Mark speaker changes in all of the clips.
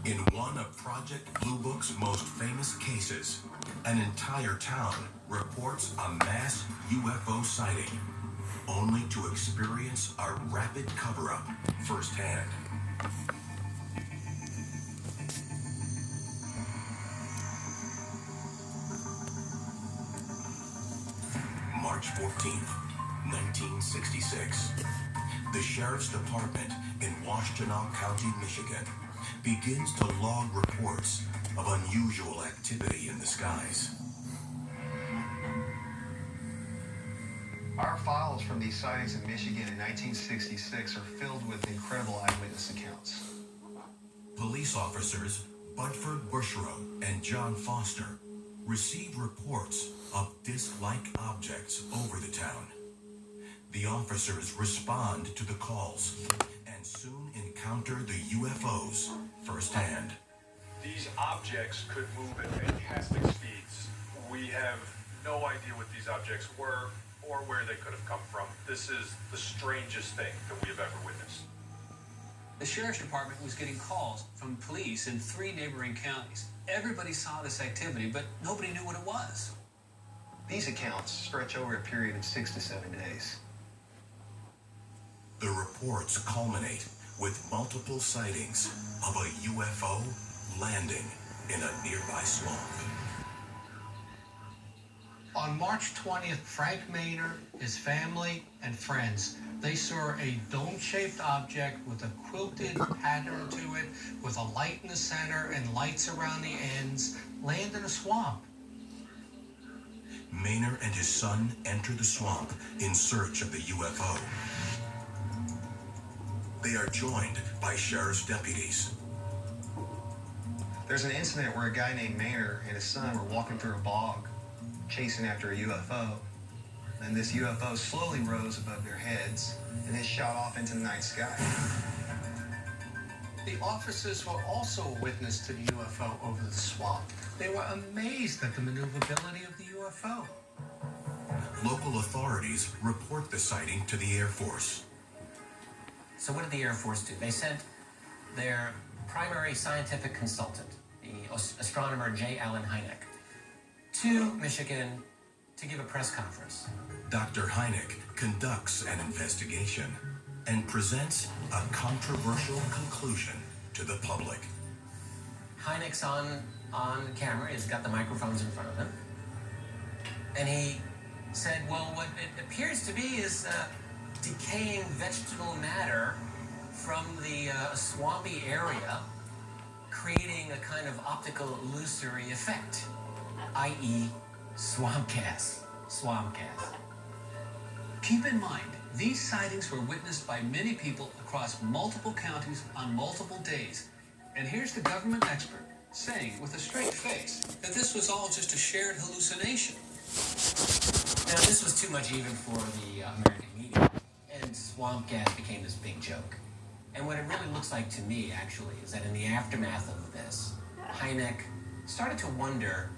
Speaker 1: In one of Project Blue Book's most famous cases, an entire town reports a mass UFO sighting, only to experience a rapid cover-up firsthand. March 14th, 1966. The Sheriff's Department in Washtenaw County, Michigan, begins to log reports of unusual activity in the skies.
Speaker 2: Our files from these sightings in Michigan in 1966 are filled with incredible eyewitness accounts.
Speaker 1: Police officers Budford Bushrow and John Foster receive reports of disc-like objects over the town. The officers respond to the calls and soon encounter the UFOs firsthand.
Speaker 3: These objects could move at fantastic speeds. We have no idea what these objects were or where they could have come from. This is the strangest thing that we have ever witnessed.
Speaker 4: The Sheriff's Department was getting calls from police in 3 neighboring counties. Everybody saw this activity, but nobody knew what it was.
Speaker 2: These accounts stretch over a period of 6 to 7 days.
Speaker 1: The reports culminate with multiple sightings of a UFO landing in a nearby swamp.
Speaker 5: On March 20th, Frank Maynard, his family, and friends, they saw a dome-shaped object with a quilted pattern to it, with a light in the center and lights around the ends, land in a swamp.
Speaker 1: Maynard and his son enter the swamp in search of the UFO. They are joined by sheriff's deputies.
Speaker 2: There's an incident where a guy named Maynard and his son were walking through a bog, chasing after a UFO. And this UFO slowly rose above their heads and then shot off into the night sky.
Speaker 5: The officers were also a witness to the UFO over the swamp. They were amazed at the maneuverability of the UFO.
Speaker 1: Local authorities report the sighting to the Air Force.
Speaker 6: So what did the Air Force do? They sent their primary scientific consultant, the astronomer J. Allen Hynek, to Michigan to give a press conference.
Speaker 1: Dr. Hynek conducts an investigation and presents a controversial conclusion to the public.
Speaker 6: Hynek's on camera. He's got the microphones in front of him. And he said, well, what it appears to be is decaying vegetable matter from the swampy area, creating a kind of optical illusory effect, i.e. swamp gas.
Speaker 4: Keep in mind, these sightings were witnessed by many people across multiple counties on multiple days. And here's the government expert saying with a straight face that this was all just a shared hallucination.
Speaker 6: Now, this was too much even for the American media, and swamp gas became this big joke. And what it really looks like to me, actually, is that in the aftermath of this, Hynek started to wonder,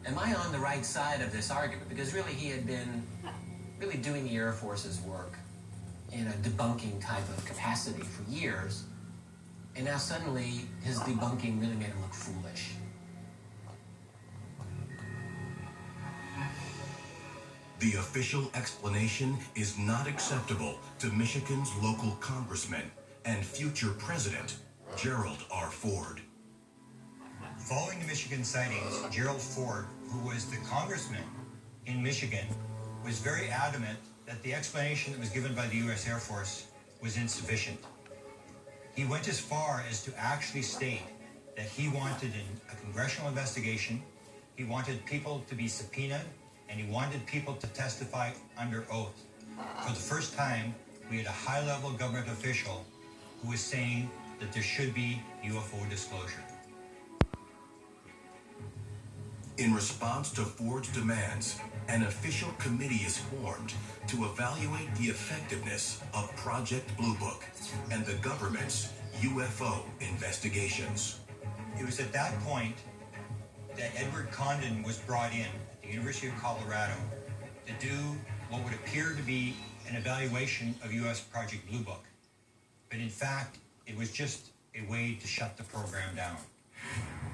Speaker 6: am I on the right side of this argument? Because really he had been really doing the Air Force's work in a debunking type of capacity for years, and now suddenly his debunking really made him look foolish.
Speaker 1: The official explanation is not acceptable to Michigan's local congressman and future president, Gerald R. Ford.
Speaker 7: Following the Michigan sightings, Gerald Ford, who was the congressman in Michigan, was very adamant that the explanation that was given by the U.S. Air Force was insufficient. He went as far as to actually state that he wanted a congressional investigation, he wanted people to be subpoenaed, and he wanted people to testify under oath. For the first time, we had a high-level government official who was saying that there should be UFO disclosure.
Speaker 1: In response to Ford's demands, an official committee is formed to evaluate the effectiveness of Project Blue Book and the government's UFO investigations.
Speaker 7: It was at that point that Edward Condon was brought in at the University of Colorado to do what would appear to be an evaluation of U.S. Project Blue Book. But in fact, it was just a way to shut the program down.